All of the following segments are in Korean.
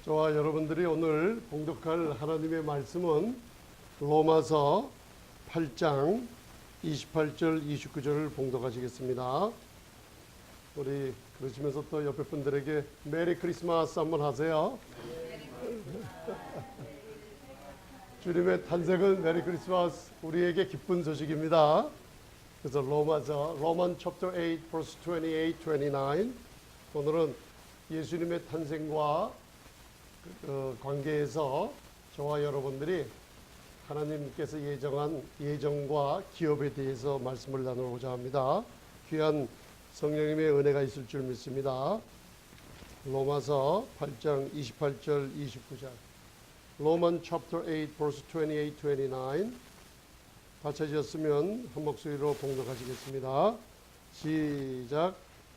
저와 여러분들이 오늘 봉독할 하나님의 말씀은 로마서 8장 28절 29절을 봉독하시겠습니다. 우리 그러시면서 또 옆에 분들에게 메리 크리스마스 한번 하세요. 주님의 탄생은 메리 크리스마스, 우리에게 기쁜 소식입니다. 그래서 로만 chapter 8 verse 28, 29 오늘은 예수님의 탄생과 관계에서 저와 여러분들이 하나님께서 예정한 예정과 기업에 대해서 말씀을 나누고자 합니다. 귀한 성령님의 은혜가 있을 줄 믿습니다. 로마서 8장 28절 29절 로만 chapter 8 verse 28, 29 받쳐주셨으면 한 목소리로 봉독하시겠습니다. 시작.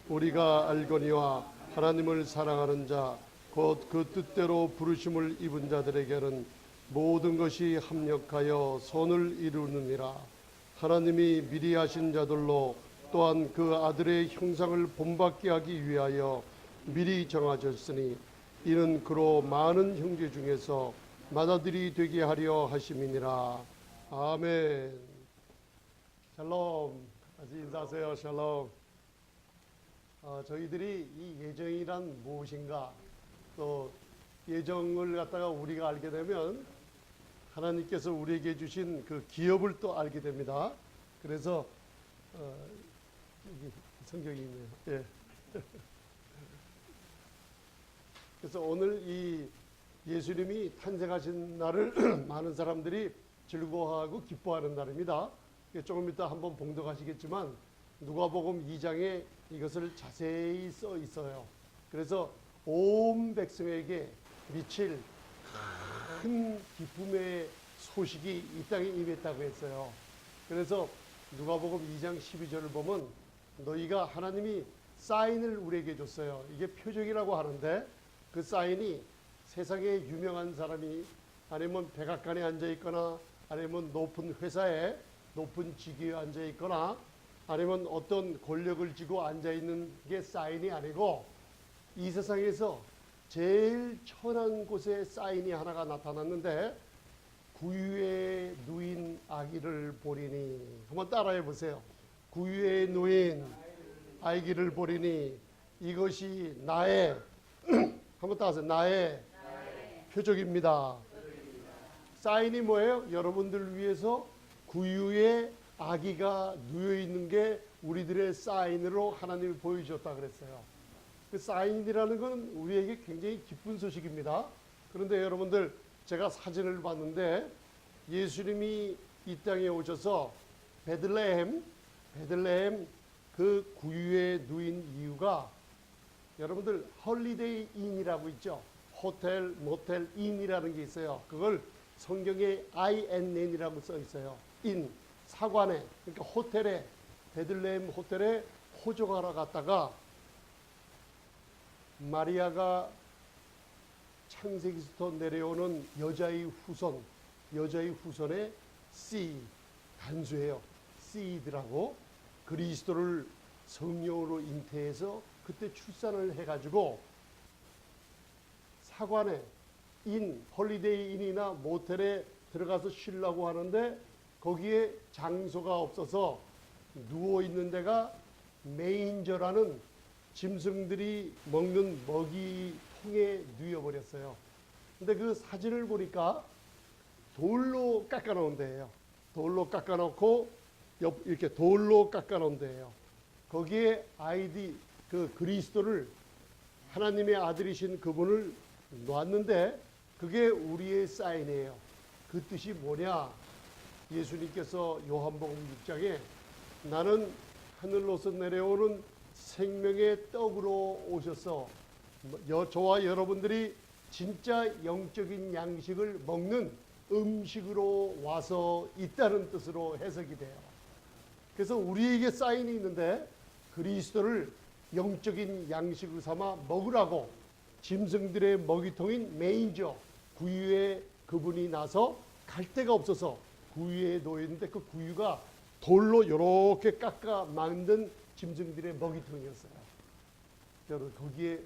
우리가 알거니와 하나님을 사랑하는 자 곧 그 뜻대로 부르심을 입은 자들에게는 모든 것이 합력하여 선을 이루느니라. 하나님이 미리 하신 자들로 또한 그 아들의 형상을 본받게 하기 위하여 미리 정하셨으니 이는 그로 많은 형제 중에서 맏아들이 되게 하려 하심이니라. 아멘. 샬롬. 다시 인사하세요. 샬롬. 저희들이 이 예정이란 무엇인가, 또 예정을 갖다가 우리가 알게 되면 하나님께서 우리에게 주신 그 기업을 또 알게 됩니다. 그래서 여기 성경이 있네요. 예. 그래서 오늘 이 예수님이 탄생하신 날을 많은 사람들이 즐거워하고 기뻐하는 날입니다. 조금 이따 한번 봉독하시겠지만 누가복음 2장에 이것을 자세히 써 있어요. 그래서 온 백성에게 미칠 큰 기쁨의 소식이 이 땅에 임했다고 했어요. 그래서 누가복음 2장 12절을 보면 너희가 하나님이 사인을 우리에게 줬어요. 이게 표적이라고 하는데 그 사인이 세상에 유명한 사람이 아니면 백악관에 앉아 있거나 아니면 높은 회사에 높은 직위에 앉아 있거나 아니면 어떤 권력을 쥐고 앉아 있는 게 사인이 아니고 이 세상에서 제일 천한 곳에 사인이 하나가 나타났는데 구유에 누인 아기를 보리니, 한번 따라해 보세요. 구유에 누인 아기를 보리니 이것이 나의 한번 따라하세요. 나의 표적입니다. 사인이 뭐예요? 여러분들을 위해서 구유에 아기가 누워 있는 게 우리들의 사인으로 하나님이 보여주셨다 그랬어요. 그 사인이라는 건 우리에게 굉장히 기쁜 소식입니다. 그런데 여러분들, 제가 사진을 봤는데 예수님이 이 땅에 오셔서 베들레헴 그 구유에 누인 이유가, 여러분들 홀리데이 인이라고 있죠. 호텔, 모텔, 인이라는 게 있어요. 그걸 성경에 INN이라고 써 있어요. 인, 사관에, 그러니까 호텔에, 베들레헴 호텔에 호적하러 갔다가 마리아가 창세기부터 내려오는 여자의 후손의 씨, 단수예요. 씨드라고 그리스도를 성령으로 잉태해서 그때 출산을 해가지고 사관에 홀리데이 인이나 모텔에 들어가서 쉬려고 하는데 거기에 장소가 없어서 누워 있는 데가 메인저라는 짐승들이 먹는 먹이통에 누워버렸어요. 근데 그 사진을 보니까 돌로 깎아놓은 데예요. 돌로 깎아놓고 이렇게 돌로 깎아놓은 데예요. 거기에 그 그리스도를, 하나님의 아들이신 그분을 놨는데 그게 우리의 사인이에요. 그 뜻이 뭐냐? 예수님께서 요한복음 6장에 나는 하늘로서 내려오는 생명의 떡으로 오셔서 저와 여러분들이 진짜 영적인 양식을 먹는 음식으로 와서 있다는 뜻으로 해석이 돼요. 그래서 우리에게 사인이 있는데 그리스도를 영적인 양식을 삼아 먹으라고 짐승들의 먹이통인 메인저 구유에 그분이 나서 갈 데가 없어서 구유에 놓였는데 그 구유가 돌로 이렇게 깎아 만든 짐승들의 먹이통이었어요. 여러분, 거기에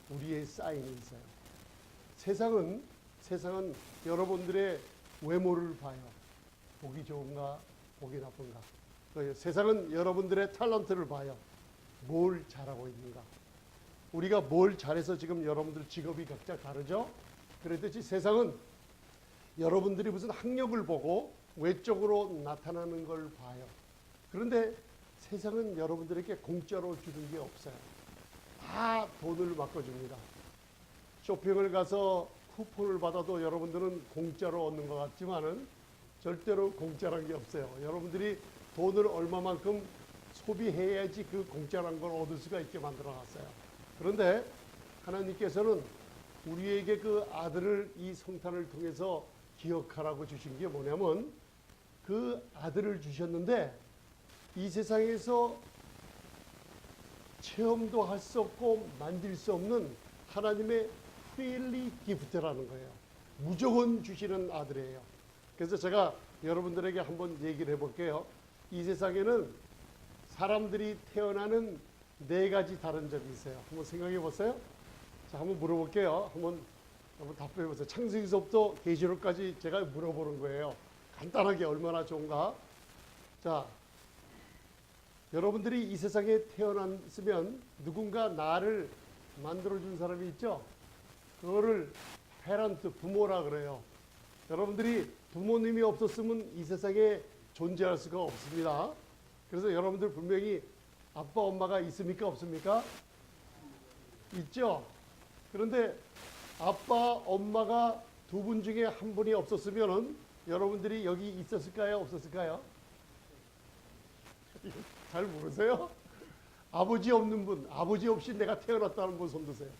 우리의 사인이 있어요. 세상은 여러분들의 외모를 봐요. 보기 좋은가, 보기 나쁜가. 세상은 여러분들의 탤런트를 봐요. 뭘 잘하고 있는가. 우리가 뭘 잘해서 지금 여러분들 직업이 각자 다르죠? 그랬듯이 세상은 여러분들이 무슨 학력을 보고 외적으로 나타나는 걸 봐요. 그런데 세상은 여러분들에게 공짜로 주는 게 없어요. 다 돈을 바꿔줍니다. 쇼핑을 가서 쿠폰을 받아도 여러분들은 공짜로 얻는 것 같지만은 절대로 공짜란 게 없어요. 여러분들이 돈을 얼마만큼 소비해야지 그 공짜란 걸 얻을 수가 있게 만들어 놨어요. 그런데 하나님께서는 우리에게 그 아들을 이 성탄을 통해서 기억하라고 주신 게 뭐냐면 그 아들을 주셨는데 이 세상에서 체험도 할 수 없고 만질 수 없는 하나님의 freely gift라는 거예요. 무조건 주시는 아들이에요. 그래서 제가 여러분들에게 한번 얘기를 해볼게요. 이 세상에는 사람들이 태어나는 4가지 다른 점이 있어요. 한번 생각해 보세요. 자, 한번 물어볼게요. 한번 답변해 보세요. 창세기서부터 계시록까지 제가 물어보는 거예요. 간단하게 얼마나 좋은가. 자, 여러분들이 이 세상에 태어났으면 누군가 나를 만들어준 사람이 있죠? 그거를 페런트, 부모라 그래요. 여러분들이 부모님이 없었으면 이 세상에 존재할 수가 없습니다. 그래서 여러분들 분명히 아빠, 엄마가 있습니까? 없습니까? 있죠? 그런데 아빠, 엄마가 두 분 중에 한 분이 없었으면 여러분들이 여기 있었을까요? 없었을까요? 잘 모르세요? 아버지 없는 분, 아버지 없이 내가 태어났다는 분 손 드세요.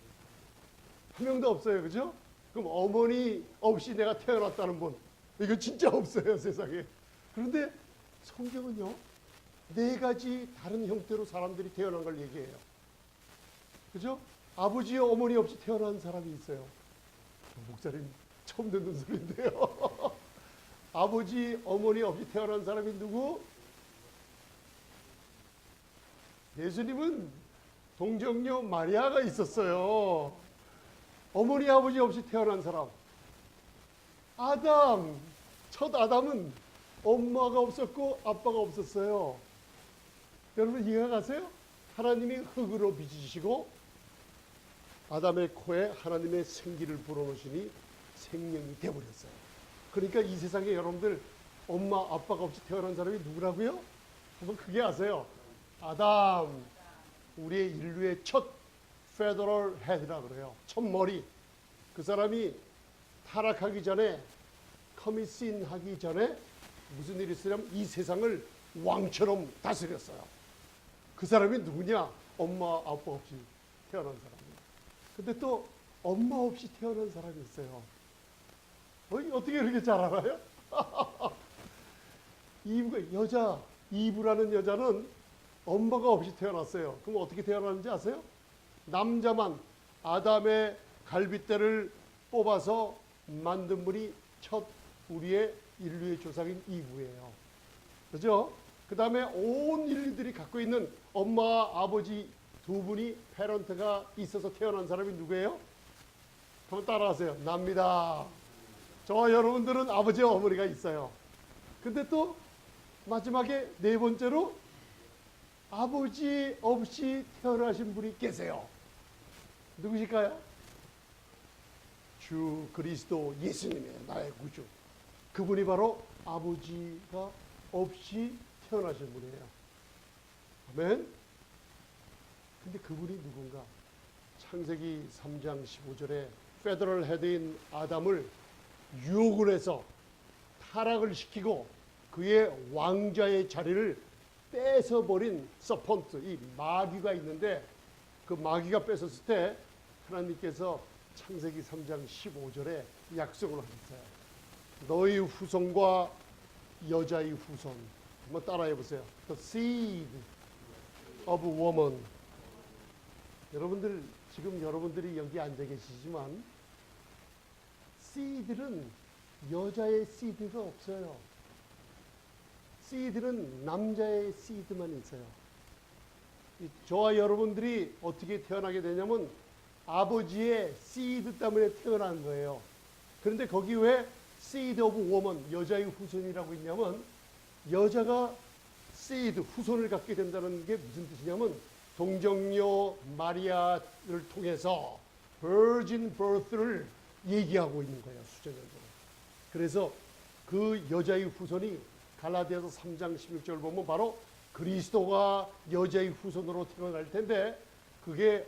한 명도 없어요. 그죠? 그럼 어머니 없이 내가 태어났다는 분. 이거 진짜 없어요, 세상에. 그런데 성경은요, 4가지 다른 형태로 사람들이 태어난 걸 얘기해요. 그죠? 아버지, 어머니 없이 태어난 사람이 있어요. 목사님 처음 듣는 소리인데요. 아버지, 어머니 없이 태어난 사람이 누구? 예수님은 동정녀 마리아가 있었어요. 어머니, 아버지 없이 태어난 사람. 아담, 첫 아담은 엄마가 없었고 아빠가 없었어요. 여러분 이해가 가세요? 하나님이 흙으로 빚으시고 아담의 코에 하나님의 생기를 불어넣으시니 생명이 되어버렸어요. 그러니까 이 세상에 여러분들 엄마, 아빠가 없이 태어난 사람이 누구라고요? 한번 크게 아세요. 아담, 우리의 인류의 첫 페더럴 헤드라 그래요. 첫 머리. 그 사람이 타락하기 전에, 커미신 하기 전에 무슨 일이 있으냐면 이 세상을 왕처럼 다스렸어요. 그 사람이 누구냐? 엄마, 아빠 없이 태어난 사람이에요. 근데 또 엄마 없이 태어난 사람이 있어요. 어떻게 이렇게 잘 알아요? 이브라는 여자는 엄마가 없이 태어났어요. 그럼 어떻게 태어났는지 아세요? 남자만 아담의 갈빗대를 뽑아서 만든 분이 첫 우리의 인류의 조상인 이브예요. 그죠? 그 다음에 온 인류들이 갖고 있는 엄마, 아버지 두 분이 페런트가 있어서 태어난 사람이 누구예요? 한번 따라하세요. 납니다. 저와 여러분들은 아버지와 어머니가 있어요. 근데 또 마지막에 4번째로 아버지 없이 태어나신 분이 계세요. 누구실까요? 주 그리스도 예수님이에요. 나의 구주. 그분이 바로 아버지가 없이 태어나신 분이에요. 아멘. 근데 그분이 누군가? 창세기 3장 15절에 페더럴 헤드인 아담을 유혹을 해서 타락을 시키고 그의 왕자의 자리를 뺏어버린 서펀트, 이 마귀가 있는데 그 마귀가 뺏었을 때 하나님께서 창세기 3장 15절에 약속을 하셨어요. 너희 후손과 여자의 후손. 한번 따라해 보세요. The seed of woman. 여러분들 지금 여러분들이 여기 앉아 계시지만 seed는 여자의 seed가 없어요. seed는 남자의 seed만 있어요. 저와 여러분들이 어떻게 태어나게 되냐면 아버지의 씨드 때문에 태어난 거예요. 그런데 거기 왜 seed of woman, 여자의 후손이라고 있냐면 여자가 seed, 후손을 갖게 된다는 게 무슨 뜻이냐면 동정녀 마리아를 통해서 virgin birth를 얘기하고 있는 거예요. 수제적으로. 그래서 그 여자의 후손이 갈라디아서 3장 16절 보면 바로 그리스도가 여자의 후손으로 태어날 텐데 그게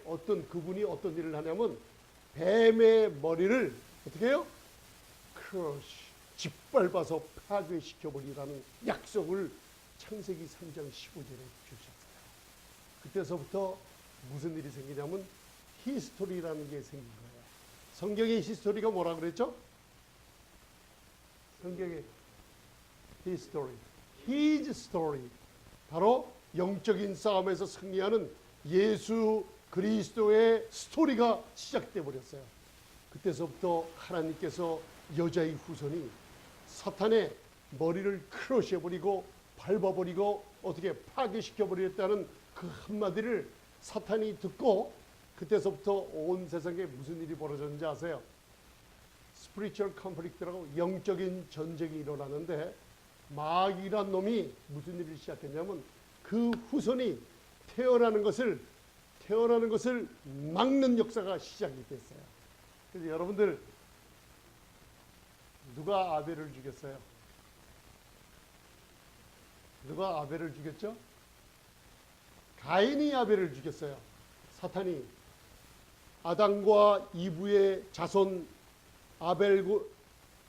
그분이 어떤 일을 하냐면 뱀의 머리를 어떻게 해요? 짓밟아서 파괴시켜버리라는 약속을 창세기 3장 15절에 주셨어요. 그때서부터 무슨 일이 생기냐면 히스토리라는 게 생긴 거예요. 성경의 히스토리가 뭐라 그랬죠? 성경의 히스토리, His story. 바로 영적인 싸움에서 승리하는 예수 그리스도의 스토리가 시작돼 버렸어요. 그때서부터 하나님께서 여자의 후손이 사탄의 머리를 크러쉬해버리고 밟아버리고 어떻게 파괴시켜버렸다는 그 한마디를 사탄이 듣고 그때서부터 온 세상에 무슨 일이 벌어졌는지 아세요? 스피리추얼 컨플릭트라고 영적인 전쟁이 일어나는데 마귀란 놈이 무슨 일을 시작했냐면 그 후손이 태어나는 것을 막는 역사가 시작이 됐어요. 그래서 여러분들 누가 아벨을 죽였어요? 누가 아벨을 죽였죠? 가인이 아벨을 죽였어요. 사탄이 아담과 이브의 자손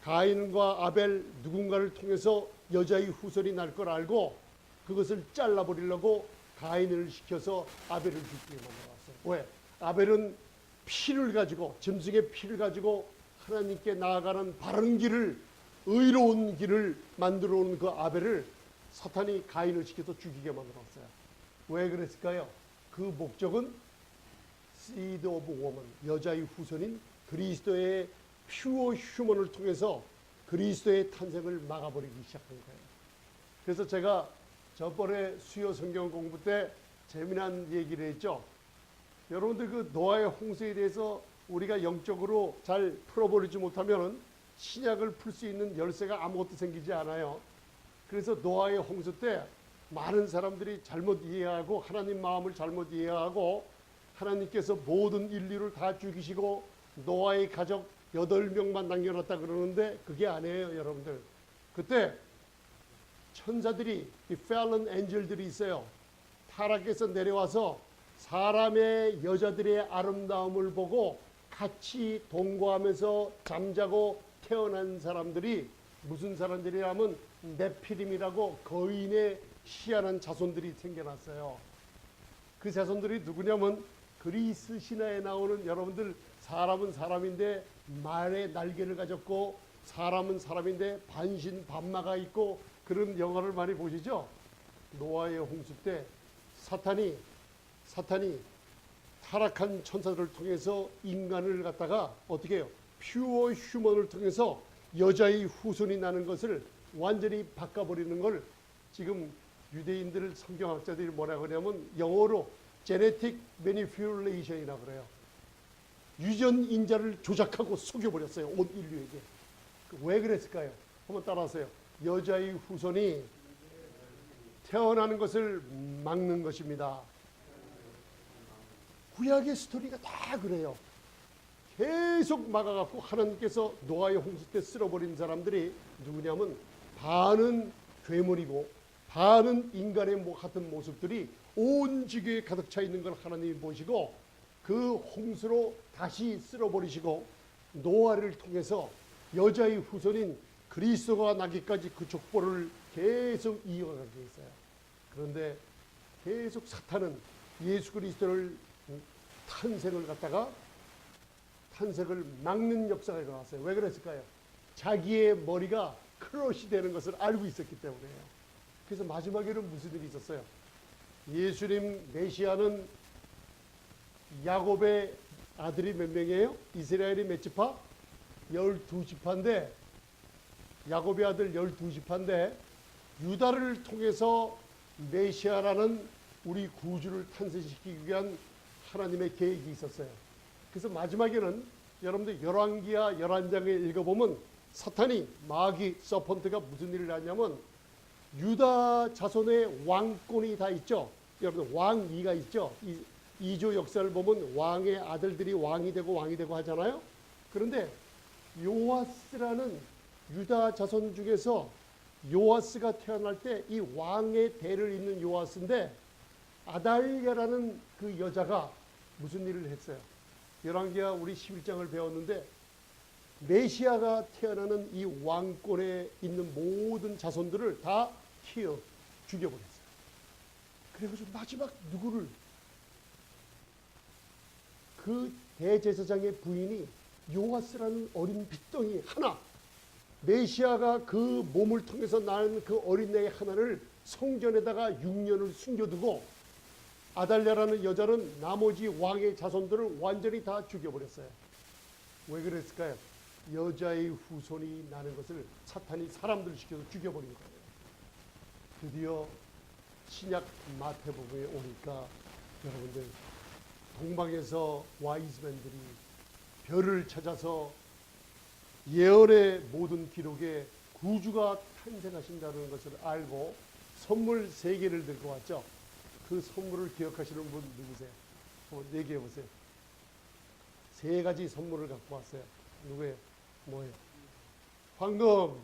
가인과 아벨 누군가를 통해서 여자의 후손이 날 걸 알고 그것을 잘라버리려고 가인을 시켜서 아벨을 죽게 만들었어요. 왜? 아벨은 피를 가지고 짐승의 피를 가지고 하나님께 나아가는 바른 길을 의로운 길을 만들어 온 그 아벨을 사탄이 가인을 시켜서 죽이게 만들었어요. 왜 그랬을까요? 그 목적은 seed of woman, 여자의 후손인 그리스도의 퓨어 휴먼을 통해서 그리스도의 탄생을 막아버리기 시작한 거예요. 그래서 제가 저번에 수요 성경 공부 때 재미난 얘기를 했죠. 여러분들 그 노아의 홍수에 대해서 우리가 영적으로 잘 풀어버리지 못하면 신약을 풀 수 있는 열쇠가 아무것도 생기지 않아요. 그래서 노아의 홍수 때 많은 사람들이 잘못 이해하고 하나님 마음을 잘못 이해하고 하나님께서 모든 인류를 다 죽이시고 노아의 가족 8명만 남겨놨다 그러는데 그게 아니에요, 여러분들. 그때 천사들이, 이 fallen angel들이 있어요. 타락에서 내려와서 사람의 여자들의 아름다움을 보고 같이 동거하면서 잠자고 태어난 사람들이 무슨 사람들이라면 네피림이라고 거인의 희한한 자손들이 생겨났어요. 그 자손들이 누구냐면 그리스 신화에 나오는 여러분들 사람은 사람인데 말의 날개를 가졌고 사람은 사람인데 반신반마가 있고 그런 영화를 많이 보시죠? 노아의 홍수 때 사탄이 타락한 천사들을 통해서 인간을 갖다가 어떻게 해요? 퓨어 휴먼을 통해서 여자의 후손이 나는 것을 완전히 바꿔버리는 걸 지금 유대인들 성경학자들이 뭐라고 하냐면 영어로 genetic manipulation이라고 그래요. 유전 인자를 조작하고 속여버렸어요. 온 인류에게. 왜 그랬을까요? 한번 따라하세요. 여자의 후손이 태어나는 것을 막는 것입니다. 구약의 스토리가 다 그래요. 계속 막아갖고 하나님께서 노아의 홍수 때 쓸어버린 사람들이 누구냐면 반은 괴물이고 반은 인간의 같은 모습들이 온 지구에 가득 차 있는 걸 하나님이 보시고 그 홍수로 다시 쓸어버리시고 노아를 통해서 여자의 후손인 그리스도가 나기까지 그 족보를 계속 이어가게 있어요. 그런데 계속 사탄은 예수 그리스도를 탄생을 막는 역사가 일어났어요. 왜 그랬을까요? 자기의 머리가 크러시 되는 것을 알고 있었기 때문에요. 그래서 마지막에는 무슨 일이 있었어요? 예수님 메시아는 야곱의 아들이 몇 명이에요? 이스라엘이 몇 지파? 12지파인데 야곱의 아들 12지파인데 유다를 통해서 메시아라는 우리 구주를 탄생시키기 위한 하나님의 계획이 있었어요. 그래서 마지막에는 여러분들 열왕기하 11장에 읽어보면 사탄이 마귀 서펀트가 무슨 일을 하냐면 유다 자손의 왕권이 다 있죠. 여러분 왕위가 있죠. 이조 역사를 보면 왕의 아들들이 왕이 되고 하잖아요. 그런데 요아스라는 유다 자손 중에서 요아스가 태어날 때 이 왕의 대를 잇는 요아스인데 아달랴라는 그 여자가 무슨 일을 했어요? 열왕기하 우리 11장을 배웠는데 메시아가 태어나는 이 왕권에 있는 모든 자손들을 다 키워 죽여버렸어요. 그래가지고 마지막 누구를 그 대제사장의 부인이 요아스라는 어린 빗덩이 하나, 메시아가 그 몸을 통해서 나는 그 어린애 하나를 성전에다가 6년을 숨겨두고 아달랴라는 여자는 나머지 왕의 자손들을 완전히 다 죽여버렸어요. 왜 그랬을까요? 여자의 후손이 나는 것을 사탄이 사람들 시켜서 죽여버린 거예요. 드디어 신약 마태복음에 오니까 여러분들 동방에서 와이즈맨들이 별을 찾아서 예언의 모든 기록에 구주가 탄생하신다는 것을 알고 선물 3개를 들고 왔죠. 그 선물을 기억하시는 분 누구세요? 한번 얘기해 보세요. 3가지 선물을 갖고 왔어요. 누구예요? 뭐예요? 황금,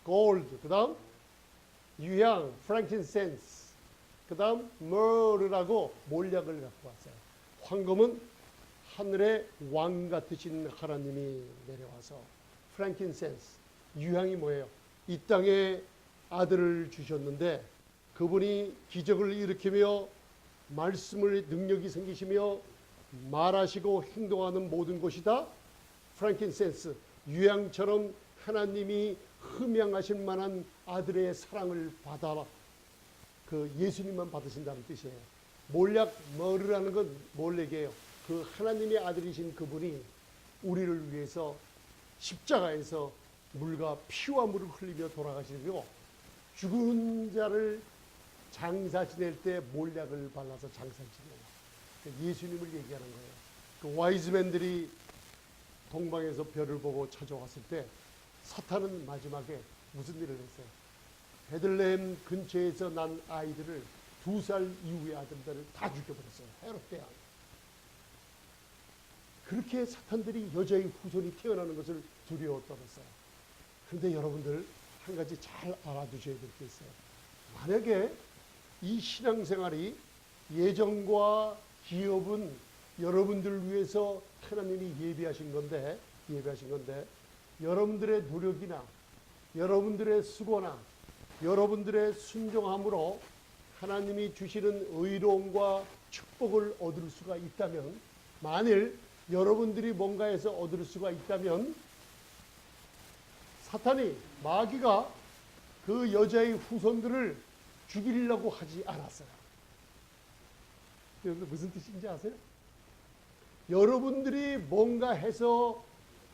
골드, 그 다음 유향, 프랭킨센스, 그 다음 머르라고 몰약을 갖고 왔어요. 황금은 하늘의 왕 같으신 하나님이 내려와서, 프랭킨센스, 유향이 뭐예요? 이 땅에 아들을 주셨는데 그분이 기적을 일으키며 말씀을 능력이 생기시며 말하시고 행동하는 모든 것이 다 프랭킨센스, 유향처럼 하나님이 흠양하실 만한 아들의 사랑을 받아 그 예수님만 받으신다는 뜻이에요. 몰약 머르라는 건 뭘 얘기해요? 그 하나님의 아들이신 그분이 우리를 위해서 십자가에서 물과 피와 물을 흘리며 돌아가시고 죽은 자를 장사 지낼 때 몰약을 발라서 장사 지내요. 예수님을 얘기하는 거예요. 그 와이즈맨들이 동방에서 별을 보고 찾아왔을 때 사탄은 마지막에 무슨 일을 했어요? 베들레헴 근처에서 난 아이들을 2살 이후의 아들들을 다 죽여버렸어요. 헤롯 대왕. 그렇게 사탄들이 여자의 후손이 태어나는 것을 두려워 떨었어요. 그런데 여러분들 한 가지 잘 알아두셔야 될 게 있어요. 만약에 이 신앙생활이 예정과 기업은 여러분들 위해서 하나님이 예비하신 건데 여러분들의 노력이나 여러분들의 수고나 여러분들의 순종함으로 하나님이 주시는 의로움과 축복을 얻을 수가 있다면, 만일 여러분들이 뭔가 해서 얻을 수가 있다면 사탄이, 마귀가 그 여자의 후손들을 죽이려고 하지 않았어요. 여러분들 무슨 뜻인지 아세요? 여러분들이 뭔가 해서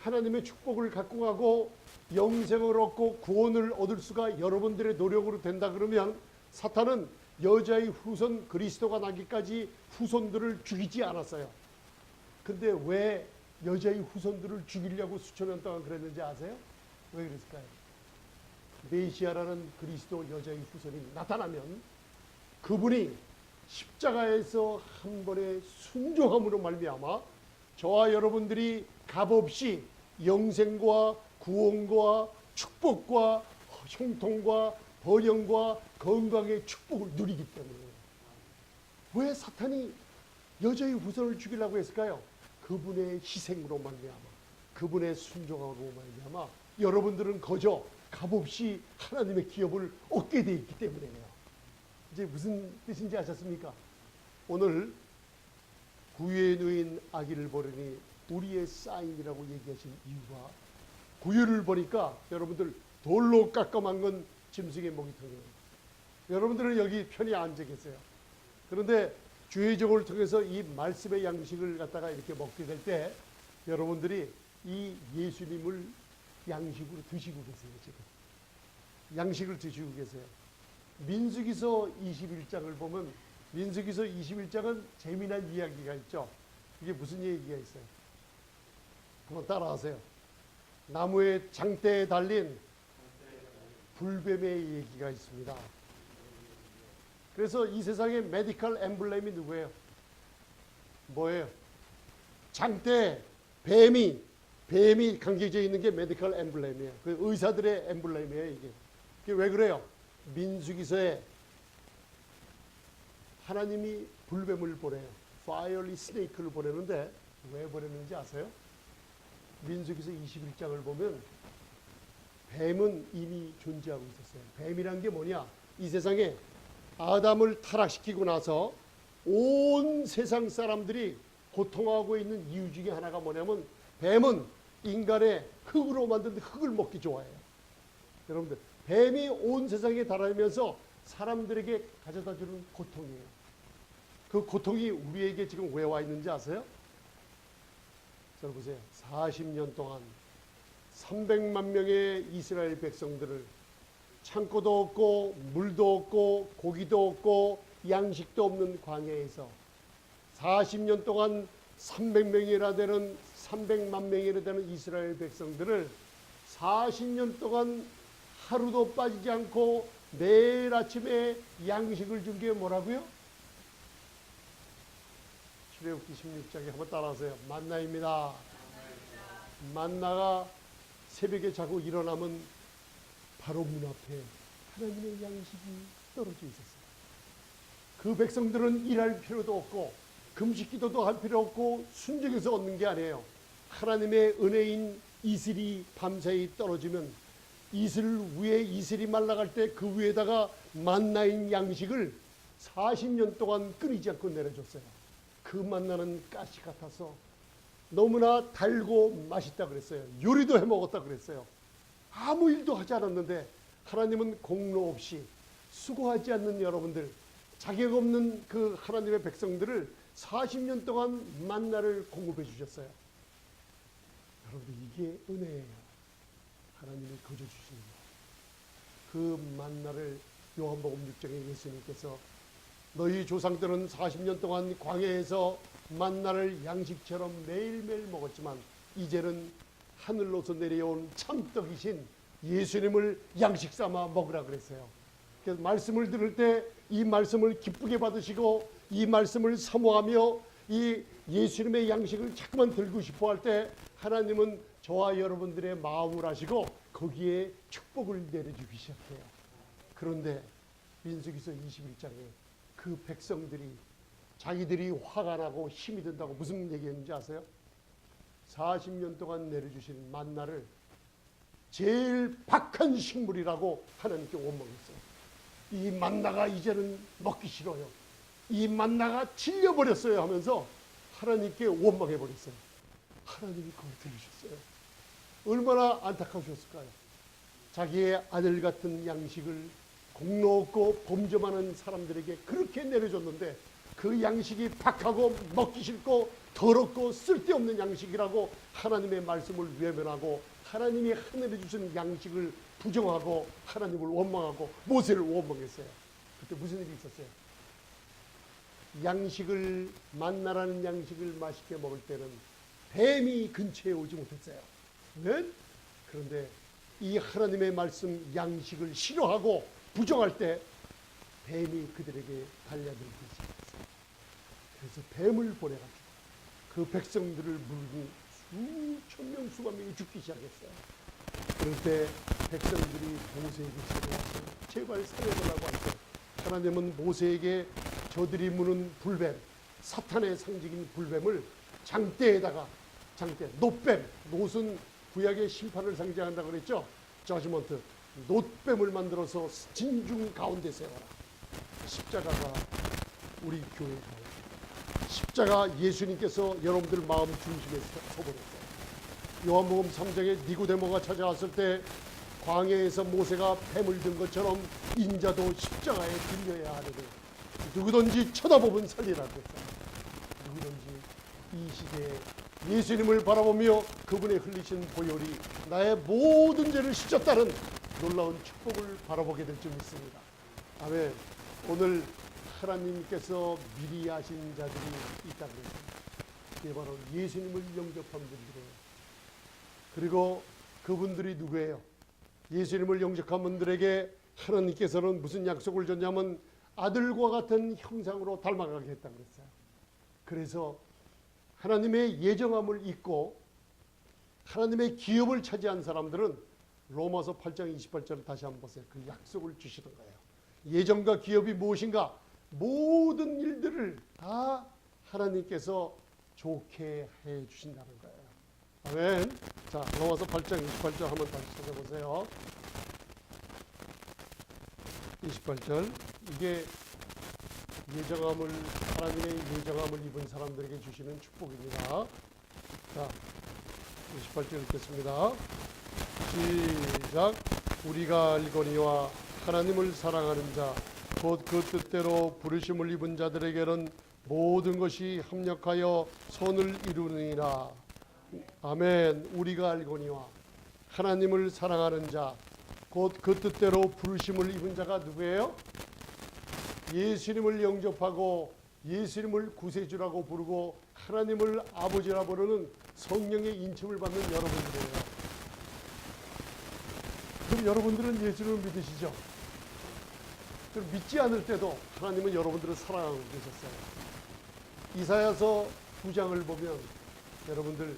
하나님의 축복을 갖고 가고 영생을 얻고 구원을 얻을 수가 여러분들의 노력으로 된다 그러면 사탄은 여자의 후손 그리스도가 나기까지 후손들을 죽이지 않았어요. 근데 왜 여자의 후손들을 죽이려고 수천 년 동안 그랬는지 아세요? 왜 그랬을까요? 메시아라는 그리스도 여자의 후손이 나타나면 그분이 십자가에서 한 번의 순종함으로 말미암아 저와 여러분들이 값없이 영생과 구원과 축복과 형통과 번영과 건강의 축복을 누리기 때문에. 왜 사탄이 여자의 후손을 죽이려고 했을까요? 그분의 희생으로 말미암아, 그분의 순종으로 말미암아 여러분들은 거저 값없이 하나님의 기업을 얻게 되어 있기 때문이에요. 이제 무슨 뜻인지 아셨습니까? 오늘 구유에 누인 아기를 보려니 우리의 사인이라고 얘기하신 이유가, 구유를 보니까 여러분들 돌로 깎아만 건 짐승의 먹이통이에요. 여러분들은 여기 편히 앉아 계세요. 그런데 주의적을 통해서 이 말씀의 양식을 갖다가 이렇게 먹게 될 때 여러분들이 이 예수님을 양식으로 드시고 계세요. 지금 양식을 드시고 계세요. 민수기서 21장을 보면 민수기서 21장은 재미난 이야기가 있죠. 이게 무슨 얘기가 있어요? 한번 따라하세요. 나무의 장대에 달린 불뱀의 얘기가 있습니다. 그래서 이 세상의 메디컬 엠블렘이 누구예요? 뭐예요? 장대, 뱀이 감겨져 있는 게 메디컬 엠블렘이에요. 그 의사들의 엠블렘이에요, 이게. 그게 왜 그래요? 민수기서에 하나님이 불뱀을 보내요. 파이어리 스네이크를 보내는데 왜 보내는지 아세요? 민수기서 21장을 보면 뱀은 이미 존재하고 있었어요. 뱀이란 게 뭐냐? 이 세상에 아담을 타락시키고 나서 온 세상 사람들이 고통하고 있는 이유 중에 하나가 뭐냐면 뱀은 인간의 흙으로 만든 흙을 먹기 좋아해요. 여러분들, 뱀이 온 세상에 달아오면서 사람들에게 가져다 주는 고통이에요. 그 고통이 우리에게 지금 왜 와 있는지 아세요? 자, 보세요. 40년 동안 300만 명의 이스라엘 백성들을 창고도 없고 물도 없고 고기도 없고 양식도 없는 광야에서 40년 동안 300만 명이나 되는 이스라엘 백성들을 40년 동안 하루도 빠지지 않고 매일 아침에 양식을 준 게 뭐라고요? 출애굽기 16장에 한번 따라하세요. 만나입니다. 만나가 새벽에 자고 일어나면 바로 문 앞에 하나님의 양식이 떨어져 있었어요. 그 백성들은 일할 필요도 없고 금식 기도도 할 필요 없고 순종해서 얻는 게 아니에요. 하나님의 은혜인 이슬이 밤사이 떨어지면 이슬 위에 이슬이 말라갈 때 그 위에다가 만나인 양식을 40년 동안 끊이지 않고 내려줬어요. 그 만나는 가시 같아서 너무나 달고 맛있다 그랬어요. 요리도 해 먹었다 그랬어요. 아무 일도 하지 않았는데 하나님은 공로 없이 수고하지 않는 여러분들, 자격 없는 그 하나님의 백성들을 40년 동안 만나를 공급해 주셨어요. 여러분들, 이게 은혜예요. 하나님이 거저 주시는 거. 그 만나를 요한복음 6장에 예수님께서 너희 조상들은 40년 동안 광야에서 만나를 양식처럼 매일매일 먹었지만 이제는 하늘로서 내려온 참떡이신 예수님을 양식 삼아 먹으라 그랬어요. 그래서 말씀을 들을 때 이 말씀을 기쁘게 받으시고 이 말씀을 사모하며 이 예수님의 양식을 자꾸만 들고 싶어 할 때 하나님은 저와 여러분들의 마음을 아시고 거기에 축복을 내려주기 시작해요. 그런데 민수기서 21장에 그 백성들이 자기들이 화가 나고 힘이 든다고 무슨 얘기했는지 아세요? 40년 동안 내려주신 만나를 제일 박한 식물이라고 하나님께 원망했어요. 이 만나가 이제는 먹기 싫어요. 이 만나가 질려버렸어요 하면서 하나님께 원망해버렸어요. 하나님이 그걸 들으셨어요. 얼마나 안타까우셨을까요? 자기의 아들 같은 양식을 공로 없고 범죄하는 사람들에게 그렇게 내려줬는데 그 양식이 박하고 먹기 싫고 더럽고 쓸데없는 양식이라고 하나님의 말씀을 외면하고 하나님이 하늘에 주신 양식을 부정하고 하나님을 원망하고 모세를 원망했어요. 그때 무슨 일이 있었어요? 양식을, 만나라는 양식을 맛있게 먹을 때는 뱀이 근처에 오지 못했어요. 네? 그런데 이 하나님의 말씀 양식을 싫어하고 부정할 때 뱀이 그들에게 달려들기 시작했어요. 그래서 뱀을 보내가지고 그 백성들을 물고 수천 명 수만 명이 죽기 시작했어요. 그럴 때 백성들이 모세에게 제보했어요. 제발 살려달라고 할 때 하나님은 모세에게 저들이 무는 불뱀, 사탄의 상징인 불뱀을 장대에다가, 장대, 놋뱀, 놋은 구약의 심판을 상징한다고 그랬죠. 저지먼트, 놋뱀을 만들어서 진중 가운데 세워라. 십자가가 우리 교회 가운데, 십자가 예수님께서 여러분들 마음 중심에 서버렸어요. 요한복음 3장에 니고데모가 찾아왔을 때 광야에서 모세가 뱀을 든 것처럼 인자도 십자가에 들려야 하느니 누구든지 쳐다보면 살리라고 했어요. 누구든지 이 시대에 예수님을 바라보며 그분의 흘리신 보혈이 나의 모든 죄를 씻었다는 놀라운 축복을 바라보게 될 줄 믿습니다. 아멘. 오늘 하나님께서 미리 하신 자들이 있다고 했습니다. 그게 바로 예수님을 영접한 분들이에요. 그리고 그분들이 누구예요? 예수님을 영접한 분들에게 하나님께서는 무슨 약속을 줬냐면 아들과 같은 형상으로 닮아가게 했다고 그랬어요. 그래서 하나님의 예정함을 잊고 하나님의 기업을 차지한 사람들은 로마서 8장 28절을 다시 한번 보세요. 그 약속을 주시는 거예요. 예정과 기업이 무엇인가? 모든 일들을 다 하나님께서 좋게 해 주신다는 거예요. 아멘. 자, 로마서 8장 28절 한번 다시 찾아보세요. 28절. 이게 예정함을, 하나님의 예정함을 입은 사람들에게 주시는 축복입니다. 자, 28절 읽겠습니다. 시작. 우리가 알거니와 하나님을 사랑하는 자, 곧 그 뜻대로 부르심을 입은 자들에게는 모든 것이 합력하여 선을 이루느니라. 아멘. 우리가 알거니와 하나님을 사랑하는 자, 곧 그 뜻대로 부르심을 입은 자가 누구예요? 예수님을 영접하고 예수님을 구세주라고 부르고 하나님을 아버지라 부르는 성령의 인침을 받는 여러분들이에요. 그럼 여러분들은 예수님을 믿으시죠? 그럼 믿지 않을 때도 하나님은 여러분들을 사랑하고 계셨어요. 이사야서 9장을 보면 여러분들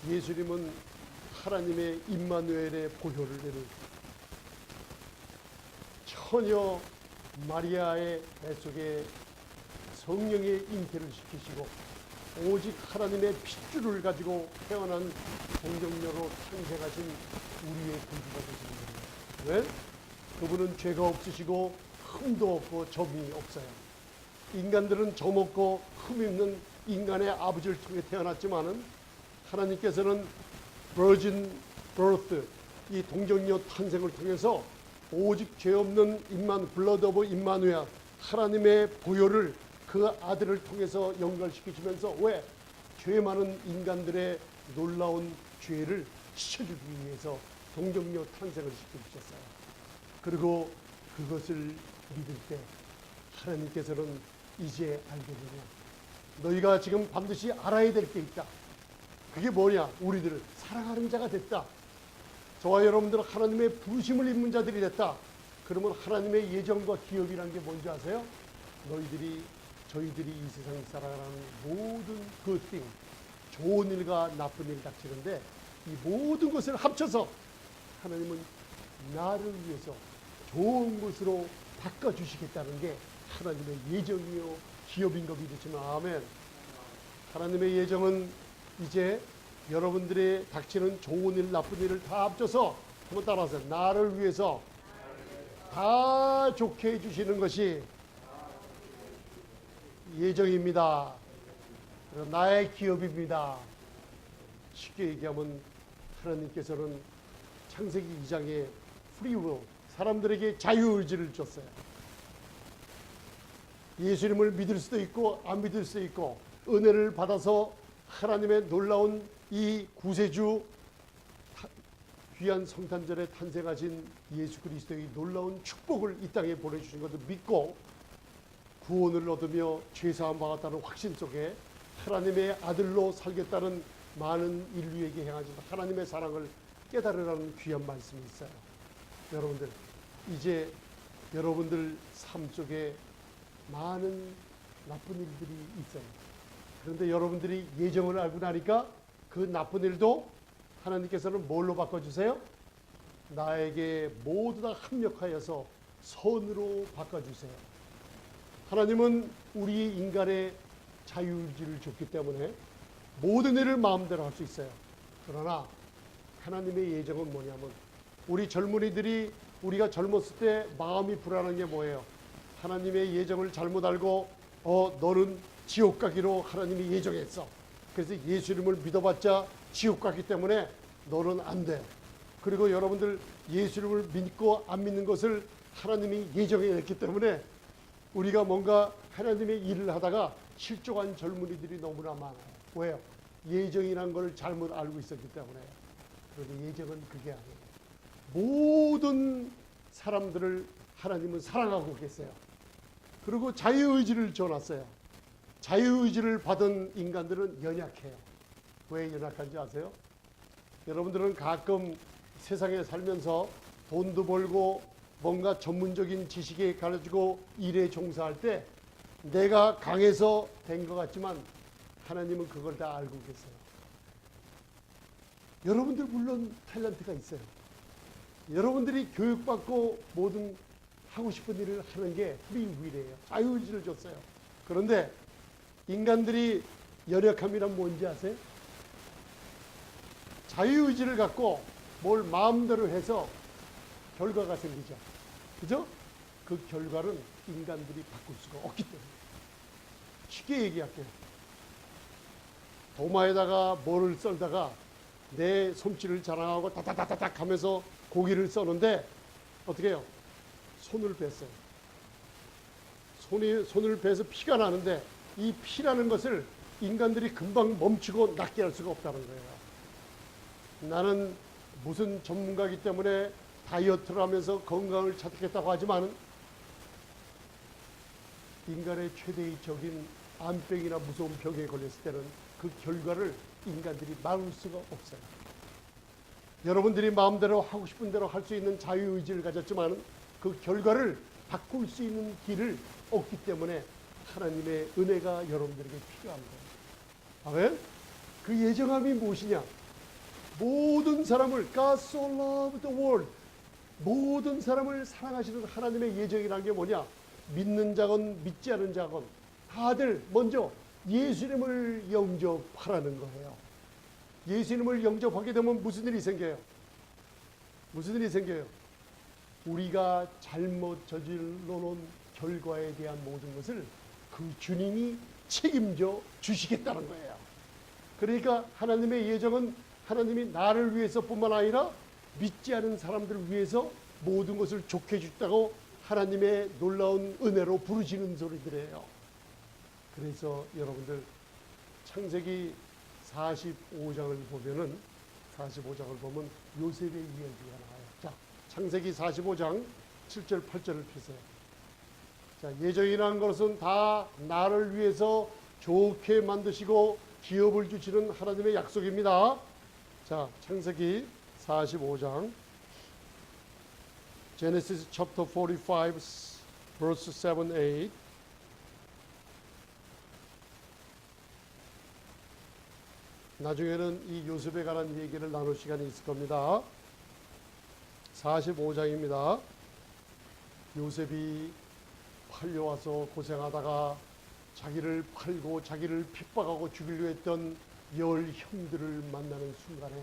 예수님은 하나님의 임마누엘의 보혈을 내는 처녀 마리아의 뱃속에 성령의 잉태를 시키시고 오직 하나님의 핏줄을 가지고 태어난 동정녀로 탄생하신 우리의 구주가 되시는 거예요. 왜? 그분은 죄가 없으시고 흠도 없고 점이 없어요. 인간들은 점 없고 흠 있는 인간의 아버지를 통해 태어났지만은 하나님께서는 virgin birth, 이 동정녀 탄생을 통해서 오직 죄 없는 블러드 오브 임마누엘, 하나님의 보혈을 그 아들을 통해서 연결시키시면서 왜? 죄 많은 인간들의 놀라운 죄를 씻어주기 위해서 동정녀 탄생을 시켜주셨어요. 그리고 그것을 믿을 때 하나님께서는 이제 알겠느냐? 너희가 지금 반드시 알아야 될 게 있다. 그게 뭐냐? 우리들을 사랑하는 자가 됐다. 저와 여러분들은 하나님의 부르심을 입는 자들이 됐다. 그러면 하나님의 예정과 기업이라는 게 뭔지 아세요? 저희들이 이 세상에 살아가는 모든 good thing, 좋은 일과 나쁜 일 닥치는데 이 모든 것을 합쳐서 하나님은 나를 위해서 좋은 것으로 바꿔주시겠다는 게 하나님의 예정이요 기업인 거 믿으시면 아멘. 하나님의 예정은 이제 여러분들의 닥치는 좋은 일, 나쁜 일을 다 합쳐서 한번 따라하세요. 나를 위해서 다 좋게 해주시는 것이 예정입니다. 나의 기업입니다. 쉽게 얘기하면 하나님께서는 창세기 2장에 프리윌, 사람들에게 자유의지를 줬어요. 예수님을 믿을 수도 있고 안 믿을 수도 있고 은혜를 받아서 하나님의 놀라운 이 구세주 귀한 성탄절에 탄생하신 예수 그리스도의 놀라운 축복을 이 땅에 보내주신 것을 믿고 구원을 얻으며 죄사함 받았다는 확신 속에 하나님의 아들로 살겠다는 많은 인류에게 행하신 하나님의 사랑을 깨달으라는 귀한 말씀이 있어요. 여러분들 이제 여러분들 삶 속에 많은 나쁜 일들이 있어요. 그런데 여러분들이 예정을 알고 나니까 그 나쁜 일도 하나님께서는 뭘로 바꿔주세요? 나에게 모두 다 합력하여서 선으로 바꿔주세요. 하나님은 우리 인간의 자유의지를 줬기 때문에 모든 일을 마음대로 할 수 있어요. 그러나 하나님의 예정은 뭐냐면 우리 젊은이들이 우리가 젊었을 때 마음이 불안한 게 뭐예요? 하나님의 예정을 잘못 알고 너는 지옥 가기로 하나님이 예정했어. 그래서 예수님을 믿어봤자 지옥 가기 때문에 너는 안 돼. 그리고 여러분들 예수님을 믿고 안 믿는 것을 하나님이 예정했기 때문에 우리가 뭔가 하나님의 일을 하다가 실족한 젊은이들이 너무나 많아요. 왜요? 예정이란 걸 잘못 알고 있었기 때문에. 그런데 예정은 그게 아니에요. 모든 사람들을 하나님은 사랑하고 계세요. 그리고 자유의지를 줘놨어요. 자유의지를 받은 인간들은 연약해요. 왜 연약한지 아세요? 여러분들은 가끔 세상에 살면서 돈도 벌고 뭔가 전문적인 지식에 가지고 일에 종사할 때 내가 강해서 된 것 같지만 하나님은 그걸 다 알고 계세요. 여러분들 물론 탤런트가 있어요. 여러분들이 교육받고 모든 하고 싶은 일을 하는 게 프리윌이에요. 자유의지를 줬어요. 그런데 인간들이 연약함이란 뭔지 아세요? 자유의지를 갖고 뭘 마음대로 해서 결과가 생기죠. 그죠? 그 결과는 인간들이 바꿀 수가 없기 때문에. 쉽게 얘기할게요. 도마에다가 뭐를 썰다가 내 솜씨를 자랑하고 다다다닥 하면서 고기를 써는데 어떻게 해요? 손을 뺐어요. 손을 베서 피가 나는데 이 피라는 것을 인간들이 금방 멈추고 낫게 할 수가 없다는 거예요. 나는 무슨 전문가이기 때문에 다이어트를 하면서 건강을 찾겠다고 하지만 인간의 최대적인 암병이나 무서운 병에 걸렸을 때는 그 결과를 인간들이 막을 수가 없어요. 여러분들이 마음대로 하고 싶은 대로 할 수 있는 자유의지를 가졌지만 그 결과를 바꿀 수 있는 길을 없기 때문에 하나님의 은혜가 여러분들에게 필요한 거예요. 아멘? 그 예정함이 무엇이냐? 모든 사람을 God so loved the world, 모든 사람을 사랑하시는 하나님의 예정이라는 게 뭐냐? 믿는 자건 믿지 않은 자건 다들 먼저 예수님을 영접하라는 거예요. 예수님을 영접하게 되면 무슨 일이 생겨요? 무슨 일이 생겨요? 우리가 잘못 저질러놓은 결과에 대한 모든 것을 그 주님이 책임져 주시겠다는 거예요. 그러니까 하나님의 예정은 하나님이 나를 위해서뿐만 아니라 믿지 않은 사람들을 위해서 모든 것을 좋게 해주다고 하나님의 놀라운 은혜로 부르시는 소리들이에요. 그래서 여러분들 창세기 45장을 보면 요셉의 이야기가 나와요. 자, 창세기 45장 7절 8절을 펴세요. 자, 예정이라는 것은 다 나를 위해서 좋게 만드시고 기업을 주시는 하나님의 약속입니다. 자, 창세기 45장 Genesis chapter 45 verse 7, 8. 나중에는 이 요셉에 관한 얘기를 나눌 시간이 있을 겁니다. 45장입니다. 요셉이 팔려와서 고생하다가 자기를 팔고 자기를 핍박하고 죽이려 했던 열 형들을 만나는 순간에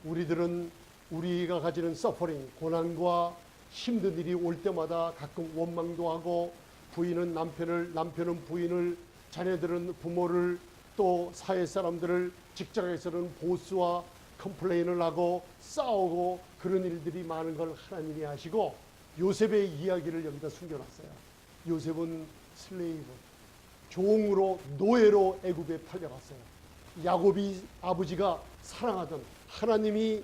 우리들은 우리가 가지는 서퍼링, 고난과 힘든 일이 올 때마다 가끔 원망도 하고 부인은 남편을, 남편은 부인을, 자녀들은 부모를, 또 사회 사람들을, 직장에서는 보스와 컴플레인을 하고 싸우고 그런 일들이 많은 걸 하나님이 아시고 요셉의 이야기를 여기다 숨겨놨어요. 요셉은 슬레이브, 종으로 노예로 애굽에 팔려갔어요. 야곱이 아버지가 사랑하던 하나님이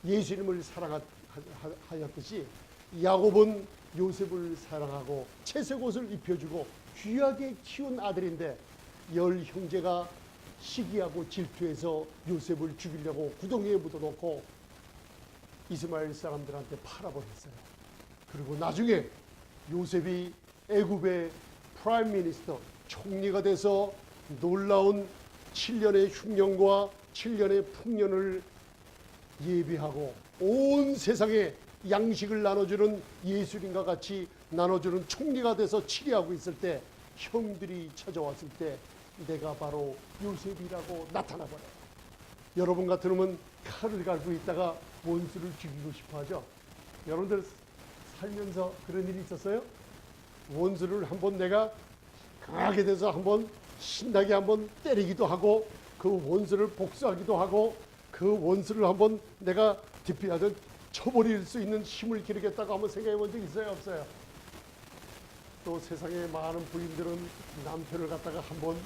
예수님을 사랑하였듯이 야곱은 요셉을 사랑하고 채색 옷을 입혀주고 귀하게 키운 아들인데 열 형제가 시기하고 질투해서 요셉을 죽이려고 구덩이에 묻어놓고 이스마엘 사람들한테 팔아버렸어요. 그리고 나중에 요셉이 애굽의 프라임 미니스터, 총리가 돼서 놀라운 7년의 흉년과 7년의 풍년을 예비하고 온 세상에 양식을 나눠주는 예수님과 같이 나눠주는 총리가 돼서 치리하고 있을 때 형들이 찾아왔을 때 내가 바로 요셉이라고 나타나버려요. 여러분 같으면 칼을 갈고 있다가 원수를 죽이고 싶어 하죠. 여러분들 살면서 그런 일이 있었어요? 원수를 한번 내가 강하게 돼서 한번 신나게 한번 때리기도 하고 그 원수를 복수하기도 하고 그 원수를 한번 내가 디피하든 쳐버릴 수 있는 힘을 기르겠다고 한번 생각해 본 적 있어요? 없어요? 또 세상에 많은 부인들은 남편을 갖다가 한번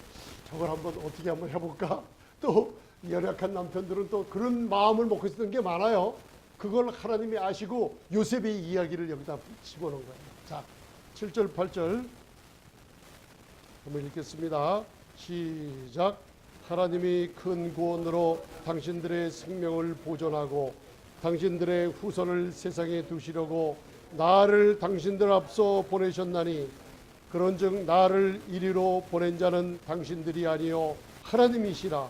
저걸 한번 어떻게 한번 해볼까? 또 연약한 남편들은 또 그런 마음을 먹고 있었던 게 많아요. 그걸 하나님이 아시고 요셉의 이야기를 여기다 집어넣은 거예요. 자, 7절 8절 한번 읽겠습니다. 시작. 하나님이 큰 구원으로 당신들의 생명을 보존하고 당신들의 후손을 세상에 두시려고 나를 당신들 앞서 보내셨나니 그런즉 나를 이리로 보낸 자는 당신들이 아니요 하나님이시라.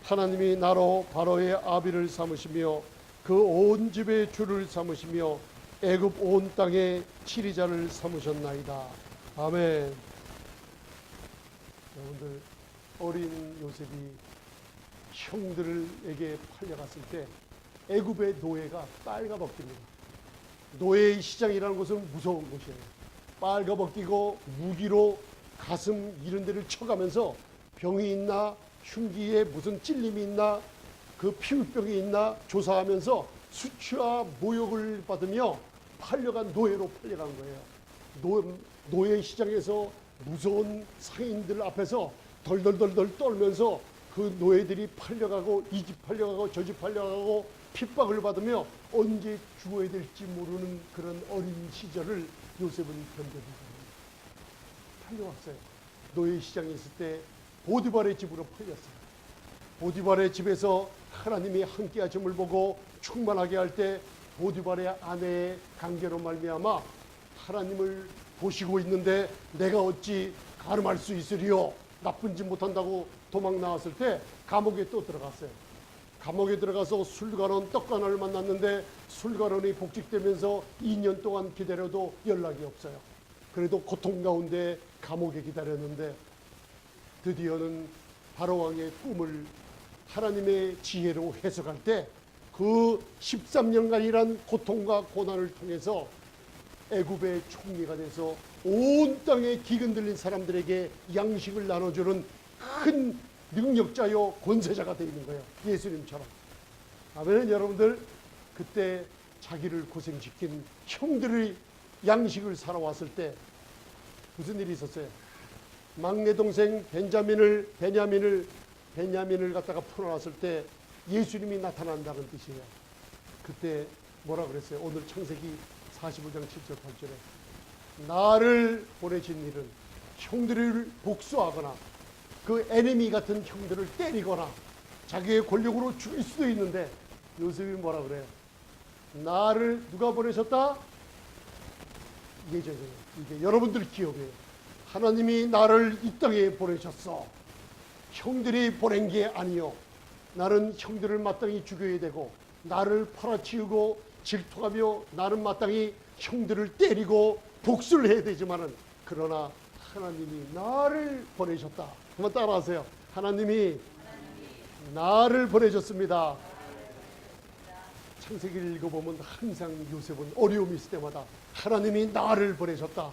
하나님이 나로 바로의 아비를 삼으시며 그 온 집의 주를 삼으시며 애굽 온 땅의 치리자를 삼으셨나이다. 아멘. 여러분들, 어린 요셉이 형들에게 팔려갔을 때 애굽의 노예가 빨가벗깁니다. 노예의 시장이라는 것은 무서운 곳이에요. 빨가벗기고 무기로 가슴 이런 데를 쳐가면서 병이 있나 흉기에 무슨 찔림이 있나 그 피부병이 있나 조사하면서 수치와 모욕을 받으며 팔려간 노예로 팔려간 거예요. 노예 시장에서 무서운 상인들 앞에서 덜덜덜덜 떨면서 그 노예들이 팔려가고 이 집 팔려가고 저 집 팔려가고 핍박을 받으며 언제 죽어야 될지 모르는 그런 어린 시절을 요셉은 견뎌내고 팔려왔어요. 노예 시장에 있을 때 보디발의 집으로 팔렸어요. 보디발의 집에서 하나님이 함께 하심을 보고 충만하게 할 때 보디발의 아내의 관계로 말미암아 하나님을 보시고 있는데 내가 어찌 가늠할 수 있으리요? 나쁜 짓 못한다고 도망 나왔을 때 감옥에 또 들어갔어요. 감옥에 들어가서 술관원 떡관원을 만났는데 술관원이 복직되면서 2년 동안 기다려도 연락이 없어요. 그래도 고통 가운데 감옥에 기다렸는데 드디어는 바로왕의 꿈을 하나님의 지혜로 해석할 때 그 13년간이란 고통과 고난을 통해서 애굽의 총리가 돼서 온 땅에 기근 들린 사람들에게 양식을 나눠주는 큰 능력자요 권세자가 되어 있는 거예요. 예수님처럼. 아멘. 여러분들, 그때 자기를 고생시킨 형들의 양식을 사러 왔을 때 무슨 일이 있었어요? 막내 동생 베냐민을 갖다가 풀어놨을 때 예수님이 나타난다는 뜻이에요. 그때 뭐라 그랬어요? 오늘 창세기 45장 7절 8절에 나를 보내신 일은 형들을 복수하거나 그 에니미 같은 형들을 때리거나 자기의 권력으로 죽일 수도 있는데 요셉이 뭐라 그래요? 나를 누가 보내셨다? 예전에 이게 여러분들 기억이에요. 하나님이 나를 이 땅에 보내셨어. 형들이 보낸 게 아니요. 나는 형들을 마땅히 죽여야 되고 나를 팔아치우고 질투하며 나는 마땅히 형들을 때리고 복수를 해야 되지만은 그러나 하나님이 나를 보내셨다. 한번 따라하세요. 하나님이 나를 보내셨습니다. 창세기를 읽어보면 항상 요셉은 어려움이 있을 때마다 하나님이 나를 보내셨다.